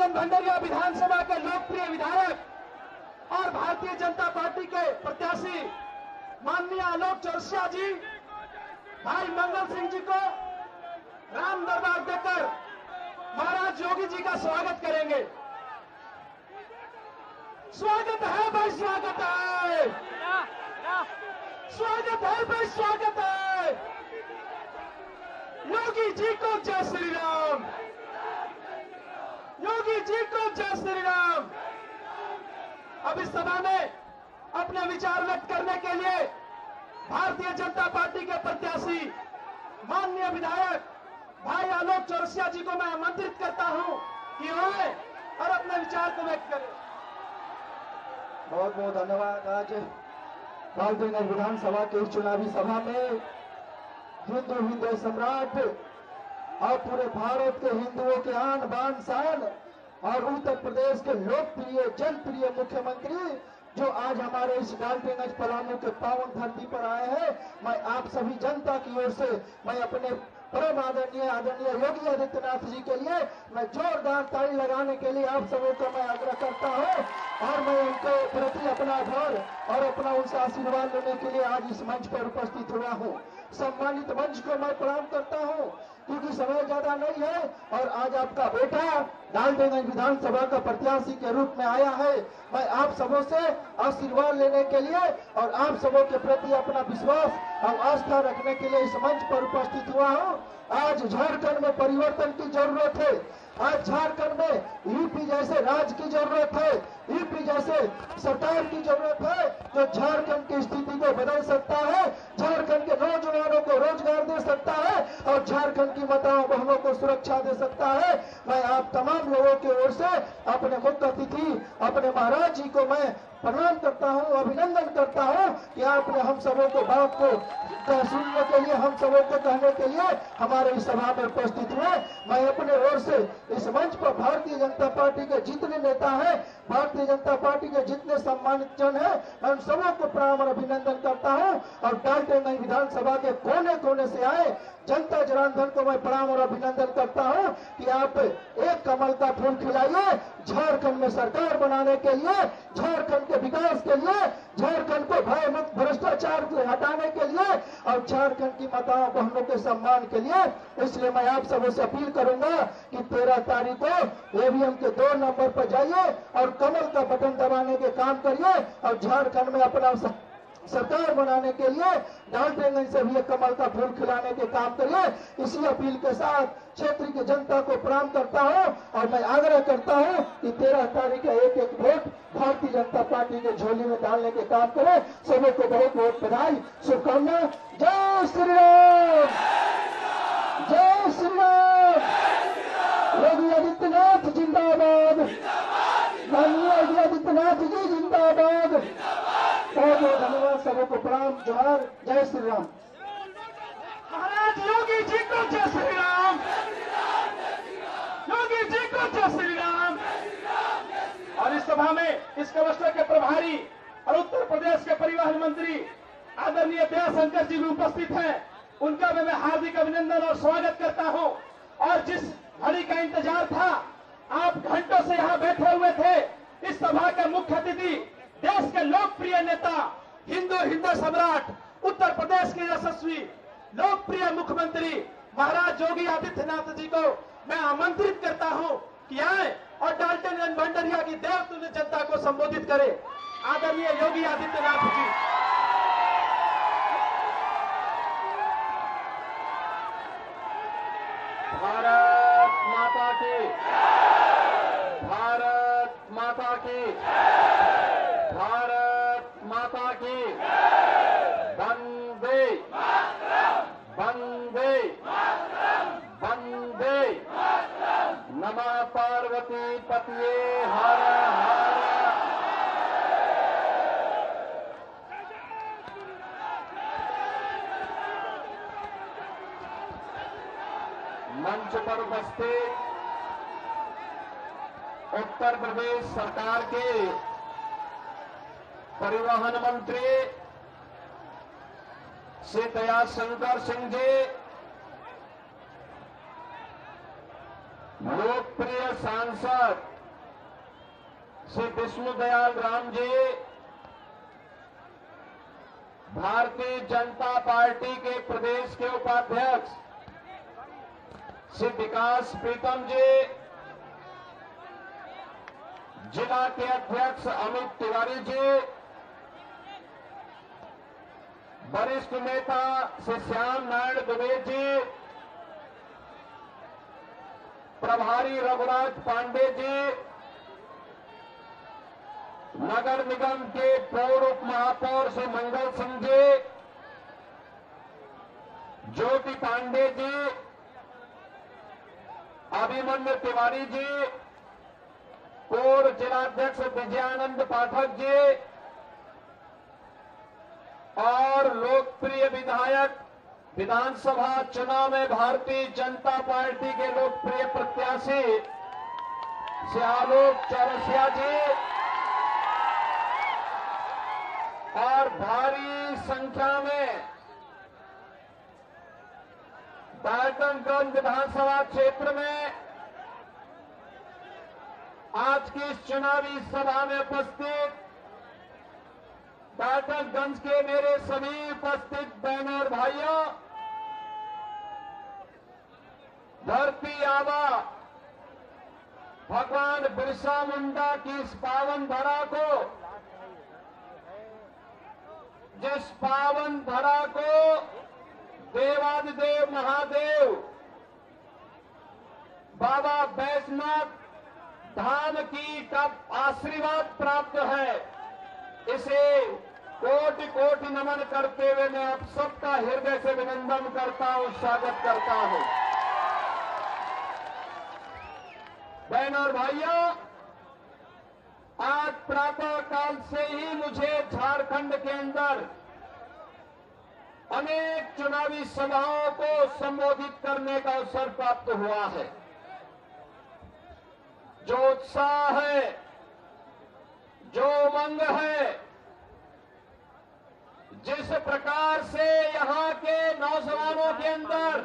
नंदन भंडारिया विधानसभा के लोकप्रिय विधायक और भारतीय जनता पार्टी के प्रत्याशी माननीय आलोक चौरसिया जी भाई मंगल सिंह जी को राम दरबार देकर महाराज योगी जी का स्वागत करेंगे। स्वागत है भाई, स्वागत है, स्वागत है भाई, स्वागत है। योगी जी को जय श्री राम, योगी जी को जय श्री राम। अब इस सभा में अपने विचार व्यक्त करने के लिए भारतीय जनता पार्टी के प्रत्याशी माननीय विधायक भाई आलोक चौरसिया जी को मैं आमंत्रित करता हूं कि आए और अपने विचार को व्यक्त करें। बहुत बहुत धन्यवाद। आज लालटेन विधानसभा के इस चुनावी सभा में हिंदू हृदय सम्राट और पूरे भारत के हिंदुओं के आन बान शान और उत्तर प्रदेश के लोकप्रिय जनप्रिय मुख्यमंत्री जो आज हमारे इस डाल्टनगंज पलामू के पावन धरती पर आए हैं, मैं आप सभी जनता की ओर से मैं अपने परम आदरणीय योगी आदित्यनाथ जी के लिए मैं जोरदार ताली लगाने के लिए आप सबों को मैं आग्रह करता हूं और मैं उनके प्रति अपना आभार और अपना उनसे आशीर्वाद लेने के लिए आज इस मंच पर उपस्थित हुआ हूं। सम्मानित मंच को मैं प्रणाम करता हूं क्योंकि समय ज्यादा नहीं है और आज आपका बेटा डाल्टनगंज विधानसभा का प्रत्याशी के रूप में आया है। मैं आप सबों से आशीर्वाद लेने के लिए और आप सबों के प्रति अपना विश्वास और आस्था रखने के लिए इस मंच पर उपस्थित हुआ हूं। आज झारखंड में परिवर्तन की जरूरत है। आज झारखंड में यूपी जैसे राज्य की जरूरत है, यूपी जैसे सरकार की जरूरत है जो झारखंड की स्थिति को बदल सकता है, झारखंड के नौजवानों को रोजगार दे सकता है और झारखंड की माताओं बहनों को सुरक्षा दे सकता है। मैं आप तमाम लोगों की ओर से अपने मुख्य अतिथि अपने महाराज जी को मैं प्रणाम करता हूं, अभिनंदन करता हूं कि आपने हम सबों को बात को सुनने के लिए, हम सबों को कहने के लिए हमारे इस सभा में उपस्थित हुए। मैं अपने ओर से इस मंच पर भारतीय जनता पार्टी के जितने नेता हैं, भारतीय जनता पार्टी के जितने सम्मानित जन हैं, मैं उन सबों को प्रणाम और अभिनंदन करता हूं और डाल्टनगंज विधानसभा के कोने कोने से आए जनता जनार्दन को मैं प्रणाम और अभिनंदन करता हूं कि आप एक कमल का फूल खिलाइए झारखंड में सरकार बनाने के लिए, झारखंड के विकास के लिए, झारखंड को भय मुक्त भ्रष्टाचार से हटाने के लिए और झारखंड की माताओं बहनों के सम्मान के लिए। इसलिए मैं आप सबों से अपील करूंगा कि 13 तारीख को ईवीएम के 2 नंबर पर जाइए और कमल का बटन दबाने के काम करिए और झारखंड में अपना सरकार बनाने के लिए डाल्टनगंज से भी कमल का फूल खिलाने के काम करिए। इसी अपील के साथ क्षेत्र की जनता को प्रणाम करता हूं और मैं आग्रह करता हूं कि 13 तारीख का एक एक वोट भारतीय जनता पार्टी के झोली में डालने के काम करें। सभी को बहुत बहुत बधाई, शुभकामनाएं। जय श्री राम, जय श्री राम। योगी आदित्यनाथ जिंदाबाद, माननीय योगी आदित्यनाथ जी जिंदाबाद। बहुत बहुत धन्यवाद, सबों को प्रणाम, जोहार, जय श्री राम। महाराज योगी जी को जय श्री राम, योगी जी को जय श्री राम। और इस सभा में इस क्लस्टर के प्रभारी और उत्तर प्रदेश के परिवहन मंत्री आदरणीय दयाशंकर जी भी उपस्थित हैं। उनका भी मैं हार्दिक अभिनंदन और स्वागत करता हूं। और जिस घड़ी का इंतजार था, आप घंटों से यहां बैठे हुए थे। इस सभा के मुख्य अतिथि देश के लोकप्रिय नेता, हिंदू हृदय सम्राट, उत्तर प्रदेश के यशस्वी लोकप्रिय मुख्यमंत्री महाराज योगी आदित्यनाथ जी को मैं आमंत्रित करता हूं कि आए और डाल्टनगंज भंडारिया की देवतुल्य जनता को संबोधित करें। आदरणीय योगी आदित्यनाथ जी। भारत माता की, भारत माता की, भारत माता की। वंदे वंदे वंदे। नमः पार्वती पतिये हर हर। मंच पर उपस्थित उत्तर प्रदेश सरकार के परिवहन मंत्री श्री दयाशंकर सिंह जी, लोकप्रिय सांसद श्री विष्णुदयाल राम जी, भारतीय जनता पार्टी के प्रदेश के उपाध्यक्ष श्री विकास प्रीतम जी, जिला के अध्यक्ष अमित तिवारी जी, वरिष्ठ नेता श्री श्याम नारायण दुबे जी, प्रभारी रघुराज पांडे जी, नगर निगम के पूर्व उप महापौर श्री मंगल सिंह जी, ज्योति पांडे जी, अभिमन्यु तिवारी जी, पूर्व जिलाध्यक्ष विजयानंद पाठक जी और लोकप्रिय विधायक, विधानसभा चुनाव में भारतीय जनता पार्टी के लोकप्रिय प्रत्याशी श्री आलोक चौरसिया जी और भारी संख्या में डाल्टनगंज विधानसभा क्षेत्र में आज की इस चुनावी सभा में उपस्थित डाल्टनगंज के मेरे सभी उपस्थित बहनों और भाइयों, धरती आबा भगवान बिरसा मुंडा की इस पावन धरा को, जिस पावन धरा को देवादिदेव महादेव बाबा बैजनाथ धाम की का आशीर्वाद प्राप्त है, इसे कोटि कोटि नमन करते हुए मैं आप सबका हृदय से अभिनंदन करता हूं, स्वागत करता हूं। बहनों और भाइयों, आज प्रातः काल से ही मुझे झारखंड के अंदर अनेक चुनावी सभाओं को संबोधित करने का अवसर प्राप्त हुआ है। जो उत्साह है, जो उमंग है, जिस प्रकार से यहां के नौजवानों के अंदर,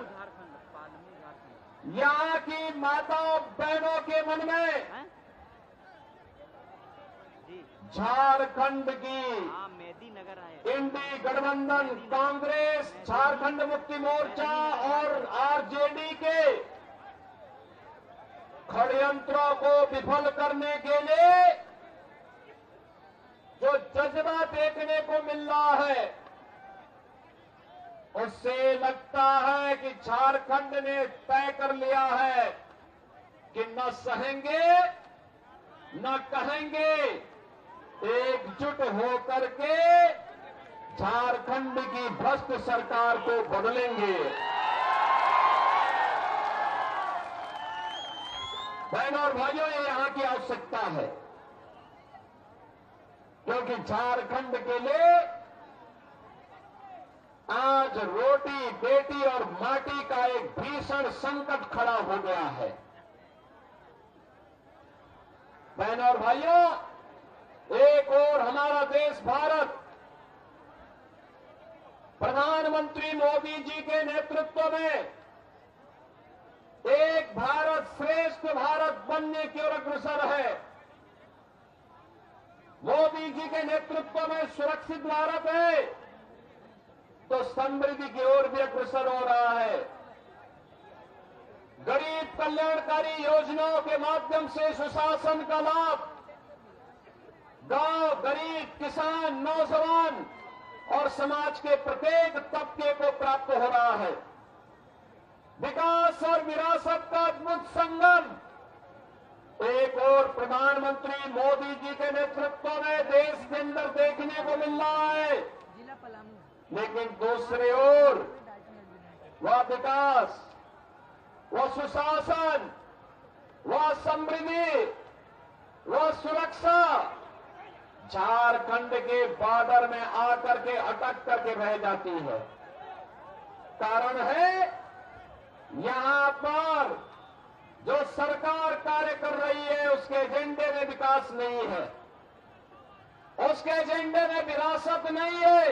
यहां की माताओं बहनों के मन में झारखंड की इंडी गठबंधन, कांग्रेस, झारखंड मुक्ति मोर्चा और आरजेडी के षड्यंत्रों को विफल करने के लिए जो जज्बा देखने को मिल रहा है, उससे लगता है कि झारखंड ने तय कर लिया है कि न सहेंगे न कहेंगे, एकजुट होकर के झारखंड की भ्रष्ट सरकार को बदलेंगे। बहनों और भाइयों, ये यहां की आवश्यकता है, क्योंकि झारखंड के लिए आज रोटी, बेटी और माटी का एक भीषण संकट खड़ा हो गया है। बहनों और भाइयों, एक और हमारा देश भारत प्रधानमंत्री मोदी जी के नेतृत्व में एक भारत श्रेष्ठ भारत बनने की ओर अग्रसर है। मोदी जी के नेतृत्व में सुरक्षित भारत है तो समृद्धि की ओर भी अग्रसर हो रहा है। गरीब कल्याणकारी योजनाओं के माध्यम से सुशासन का लाभ गांव, गरीब, किसान, नौजवान और समाज के प्रत्येक तबके को प्राप्त हो रहा है। विकास और विरासत का अद्भुत संगम एक और प्रधानमंत्री मोदी जी के नेतृत्व में देश के अंदर देखने को मिल रहा है, लेकिन दूसरी ओर वह विकास, वह सुशासन, वह समृद्धि, वह सुरक्षा झारखंड के बॉर्डर में आकर के अटक करके रह जाती है। कारण है यहां पर जो सरकार कार्य कर रही है उसके एजेंडे में विकास नहीं है, उसके एजेंडे में विरासत नहीं है,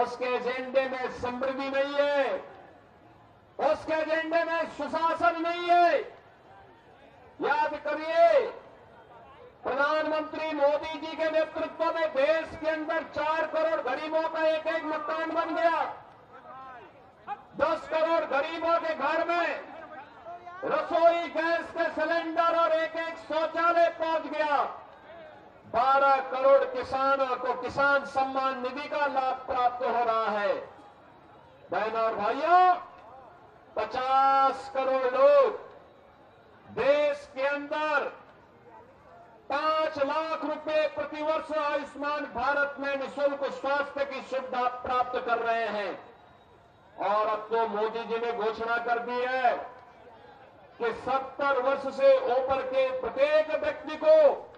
उसके एजेंडे में समृद्धि नहीं है, उसके एजेंडे में सुशासन नहीं है। याद करिए प्रधानमंत्री मोदी जी के नेतृत्व में देश के अंदर 4 करोड़ गरीबों का एक एक मकान बन गया। 10 करोड़ गरीबों के घर में रसोई गैस के सिलेंडर और एक एक शौचालय पहुंच गया। 12 करोड़ किसानों को किसान सम्मान निधि का लाभ प्राप्त हो रहा है। बहनों और भाइयों, 50 करोड़ लोग देश के अंदर 5 लाख रुपए प्रतिवर्ष आयुष्मान भारत में निःशुल्क स्वास्थ्य की सुविधा प्राप्त कर रहे हैं। और अब तो मोदी जी ने घोषणा कर दी है कि 70 वर्ष से ऊपर के प्रत्येक व्यक्ति को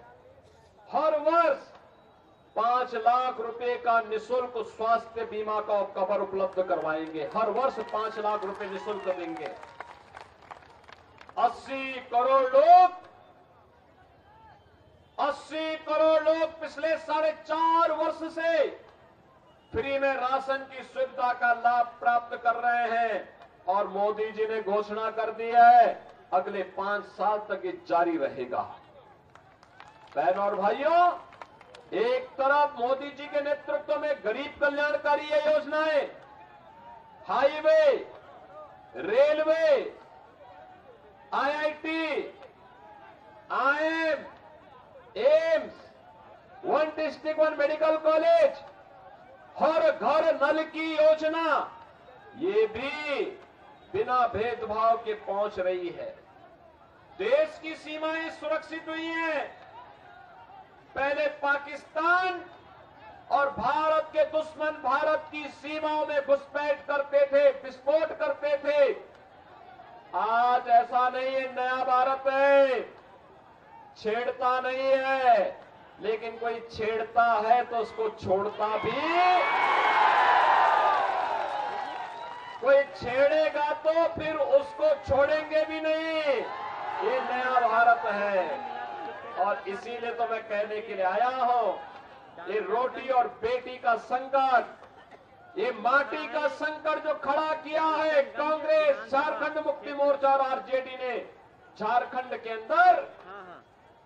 हर वर्ष 5 लाख रुपए का निःशुल्क स्वास्थ्य बीमा का कवर उपलब्ध करवाएंगे। हर वर्ष 5 लाख रुपए निःशुल्क देंगे। 80 करोड़ लोग पिछले 4.5 वर्ष से फ्री में राशन की सुविधा का लाभ प्राप्त कर रहे हैं। और मोदी जी ने घोषणा कर दी है अगले 5 साल तक ये जारी रहेगा। बहनों और भाइयों, एक तरफ मोदी जी के नेतृत्व में गरीब कल्याणकारी ये योजनाएं, highway, railway, IIT, IIM, AIIMS, 1 district 1 medical college, हर घर नल की योजना, ये भी बिना भेदभाव के पहुंच रही है। देश की सीमाएं सुरक्षित हुई हैं। पहले पाकिस्तान और भारत के दुश्मन भारत की सीमाओं में घुसपैठ करते थे, विस्फोट करते थे। आज ऐसा नहीं है, नया भारत है, छेड़ता नहीं है। लेकिन कोई छेड़ता है तो उसको छोड़ता भी, कोई छेड़ेगा तो फिर उसको छोड़ेंगे भी नहीं। ये नया भारत है। और इसीलिए तो मैं कहने के लिए आया हूं, ये रोटी और बेटी का संकट, ये माटी का संकट जो खड़ा किया है कांग्रेस, झारखंड मुक्ति मोर्चा और आरजेडी ने झारखंड के अंदर,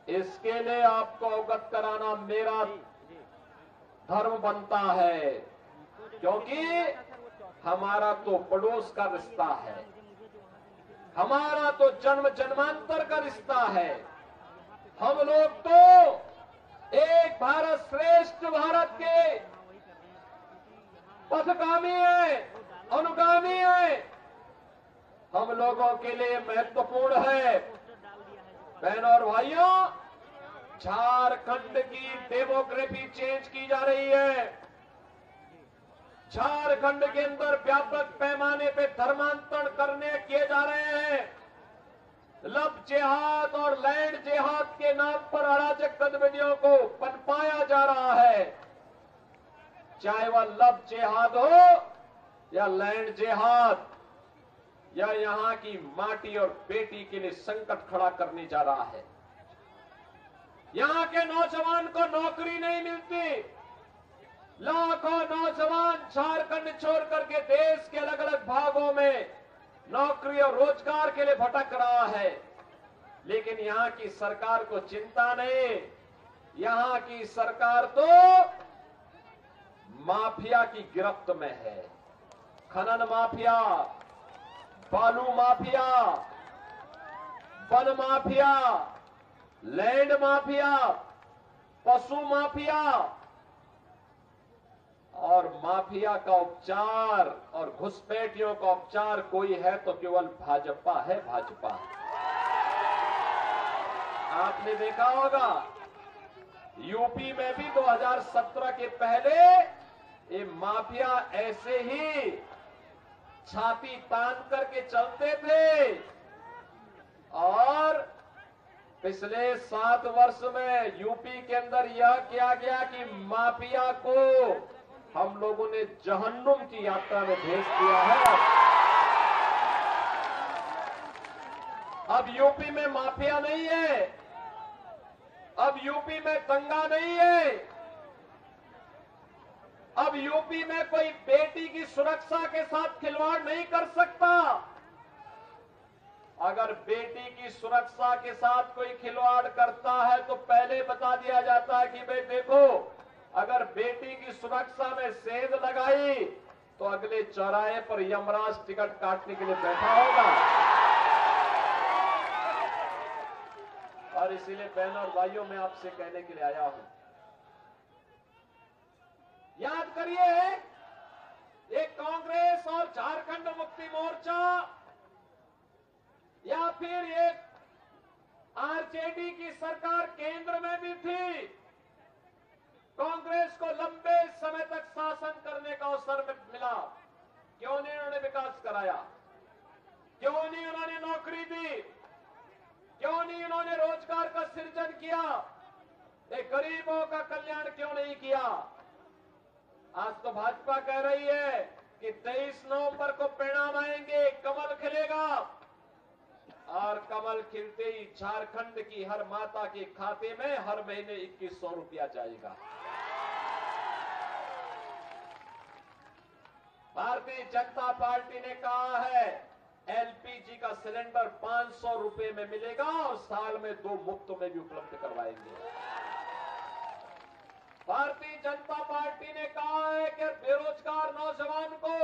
इसके लिए आपको अवगत कराना मेरा धर्म बनता है। क्योंकि हमारा तो पड़ोस का रिश्ता है, हमारा तो जन्म जन्मांतर का रिश्ता है। हम लोग तो एक भारत श्रेष्ठ भारत के पथगामी है, अनुगामी है। हम लोगों के लिए महत्वपूर्ण है। बहनों और भाइयों, झारखंड की डेमोग्राफी चेंज की जा रही है। झारखंड के अंदर व्यापक पैमाने पे धर्मांतरण करने किए जा रहे हैं। लव जिहाद और लैंड जिहाद के नाम पर अराजक गतिविधियों को पनपाया जा रहा है। चाहे वह लव जिहाद हो या लैंड जिहाद, या यहां की माटी और बेटी के लिए संकट खड़ा करने जा रहा है। यहां के नौजवान को नौकरी नहीं मिलती। लाखों नौजवान झारखंड छोड़ करके देश के अलग अलग भागों में नौकरी और रोजगार के लिए भटक रहा है। लेकिन यहां की सरकार को चिंता नहीं। यहां की सरकार तो माफिया की गिरफ्त में है। खनन माफिया, बालू mafia, one mafia, land mafia, पशु माफिया और माफिया का उपचार और घुसपैठियों का उपचार कोई है तो केवल भाजपा है, भाजपा। आपने देखा होगा यूपी में भी 2017 के पहले ये माफिया ऐसे ही छाती तान करके चलते थे। और पिछले 7 वर्ष में यूपी के अंदर यह किया गया कि माफिया को हम लोगों ने जहन्नुम की यात्रा में भेज दिया है। अब यूपी में माफिया नहीं है, अब यूपी में दंगा नहीं है, अब यूपी में कोई बेटी की सुरक्षा के साथ खिलवाड़ नहीं कर सकता। अगर बेटी की सुरक्षा के साथ कोई खिलवाड़ करता है तो पहले बता दिया जाता है कि भाई देखो, अगर बेटी की सुरक्षा में सेंध लगाई तो अगले चौराहे पर यमराज टिकट काटने के लिए बैठा होगा। और इसीलिए बहनों और भाइयों, मैं आपसे कहने के लिए आया हूं, याद करिए, ये कांग्रेस और झारखंड मुक्ति मोर्चा या फिर ये आरजेडी की सरकार केंद्र में भी थी, कांग्रेस को लंबे समय तक शासन करने का अवसर मिला। क्यों नहीं उन्होंने विकास कराया? क्यों नहीं उन्होंने नौकरी दी? क्यों नहीं उन्होंने रोजगार का सृजन किया? एक गरीबों का कल्याण क्यों नहीं किया? आज तो भाजपा कह रही है कि 23 नवंबर को परिणाम आएंगे, कमल खिलेगा, और कमल खिलते ही झारखंड की हर माता के खाते में हर महीने 2100 रुपया जाएगा। भारतीय जनता पार्टी ने कहा है एलपीजी का सिलेंडर 500 रुपए में मिलेगा और साल में 2 मुफ्त में भी उपलब्ध करवाएंगे। भारतीय जनता पार्टी ने कहा है कि बेरोजगार नौजवान को,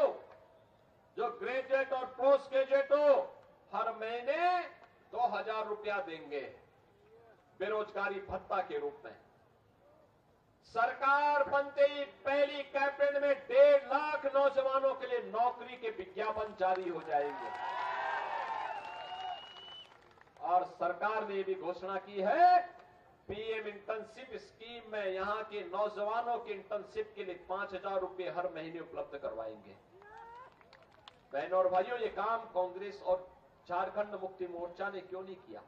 जो ग्रेजुएट और पोस्ट ग्रेजुएट हो, हर महीने 2000 रुपया देंगे बेरोजगारी भत्ता के रूप में। सरकार बनते ही पहली कैबिनेट में 1.5 लाख नौजवानों के लिए नौकरी के विज्ञापन जारी हो जाएंगे। और सरकार ने भी घोषणा की है, पीएम इंटर्नशिप स्कीम में यहां के नौजवानों की इंटर्नशिप के लिए 5000 रुपये हर महीने उपलब्ध करवाएंगे। बहनों और भाइयों, ये काम कांग्रेस और झारखंड मुक्ति मोर्चा ने क्यों नहीं किया?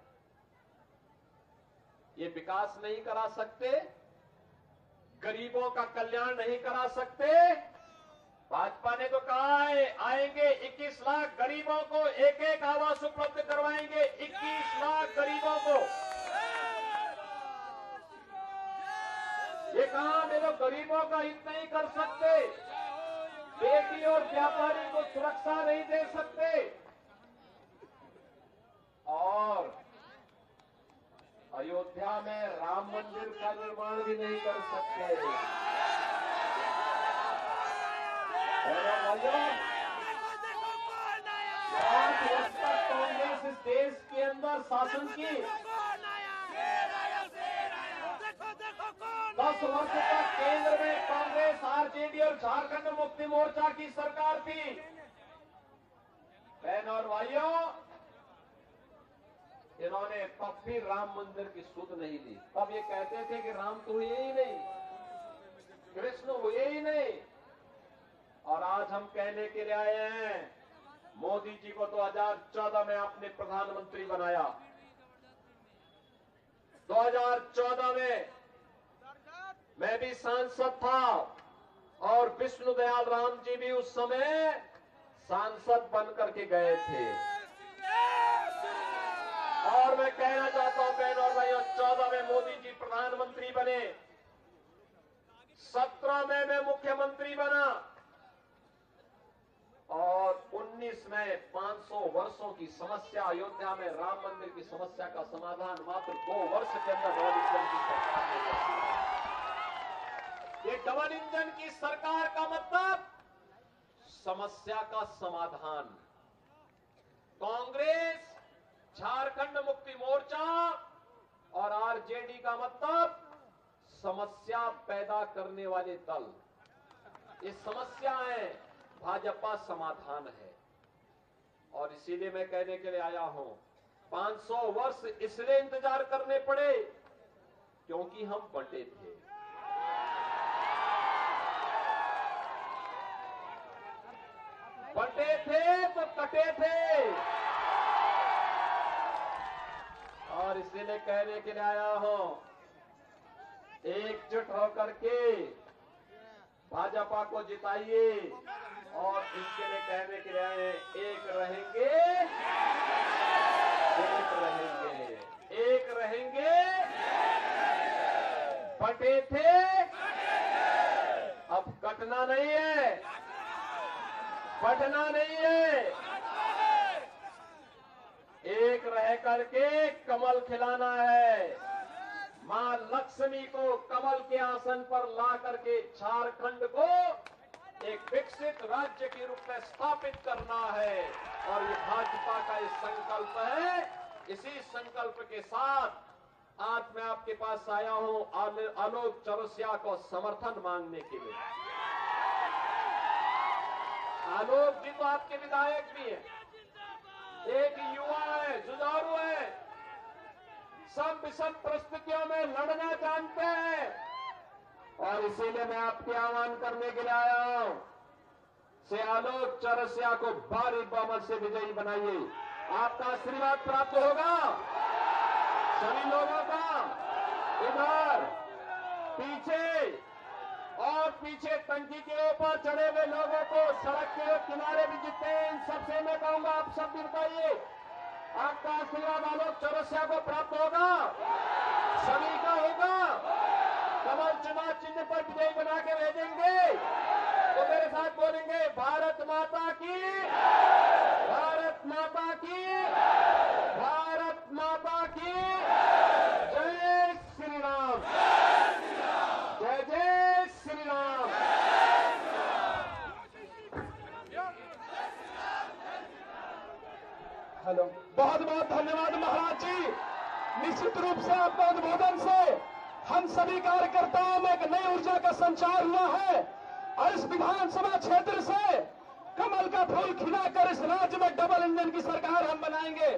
ये विकास नहीं करा सकते, गरीबों का कल्याण नहीं करा सकते। भाजपा ने तो कहा है आएंगे 21 लाख गरीबों को एक आवास उपलब्ध करवाएंगे, 21 लाख गरीबों को। ये काम ये लोग गरीबों का हित नहीं कर सकते, बेटी और व्यापारी को सुरक्षा नहीं दे सकते, और अयोध्या में राम मंदिर का निर्माण भी नहीं कर सकते। कांग्रेस इस देश के अंदर शासन की 10 वर्ष तक केंद्र में कांग्रेस, आरजेडी और झारखंड मुक्ति मोर्चा की सरकार थी। बहन और भाइयों, इन्होंने तब भी राम मंदिर की सुध नहीं ली। तब ये कहते थे कि राम तो हुए ही नहीं, कृष्ण हुए ही नहीं। और आज हम कहने के लिए आए हैं, मोदी जी को 2014 में आपने प्रधानमंत्री बनाया। 2014 में मैं भी सांसद था और विष्णु दयाल राम जी भी उस समय सांसद बनकर के गए थे। और मैं कहना चाहता हूं बहनों और भाइयों, 14 में मोदी जी प्रधानमंत्री बने, 17 में मैं मुख्यमंत्री बना, और 19 में 500 वर्षों की समस्या अयोध्या में राम मंदिर की समस्या का समाधान मात्र 2 वर्ष के अंदर डबल इंजन की सरकार ने कर दिया। ये डबल इंजन की सरकार का मतलब समस्या का समाधान। कांग्रेस, झारखंड मुक्ति मोर्चा और आरजेडी का मतलब समस्या पैदा करने वाले दल। ये समस्याएं, भाजपा समाधान है। और इसीलिए मैं कहने के लिए आया हूं, 500 वर्ष इसलिए इंतजार करने पड़े क्योंकि हम बंटे थे। बंटे थे तो कटे थे। और इसीलिए कहने के लिए आया हूं, एकजुट होकर के भाजपा को जिताइए। और इसके लिए कहने के लिए आए, एक रहेंगे, एक रहेंगे, एक रहेंगे। बटे थे, अब कटना नहीं है, बटना नहीं है। करके कमल खिलाना है। मां लक्ष्मी को कमल के आसन पर ला करके झारखंड को एक विकसित राज्य के रूप में स्थापित करना है और ये भाजपा का इस संकल्प है। इसी संकल्प के साथ आज मैं आपके पास आया हूं आलोक चौरसिया को समर्थन मांगने के लिए। आलोक जी तो आपके विधायक भी हैं, एक युवा है, जुझारू है, सब विषम परिस्थितियों में लड़ना जानते हैं और इसीलिए मैं आपके आह्वान करने के लिए आया हूं से आलोक चौरसिया को भारी बहुमत से विजयी बनाइए। आपका आशीर्वाद प्राप्त होगा। सभी लोगों का इधर पीछे और पीछे टंकी के ऊपर चढ़े हुए लोगों को सड़क के किनारे भी जितने हैं इन सबसे मैं कहूंगा आप सब भी बताइए आपका आशीर्वाद आलोक चौरसिया को प्राप्त होगा, सभी का होगा। कमल चुनाव चिन्ह पर विजयी बना के भेजेंगे तो मेरे साथ बोलेंगे भारत माता की, भारत माता की, भारत माता की जय श्री राम, जय जय श्री राम। हेलो, बहुत बहुत धन्यवाद महाराज जी। निश्चित रूप से आपके उद्बोधन से हम सभी कार्यकर्ताओं में एक नई ऊर्जा का संचार हुआ है और इस विधानसभा क्षेत्र से कमल का फूल खिलाकर इस राज्य में डबल इंजन की सरकार हम बनाएंगे।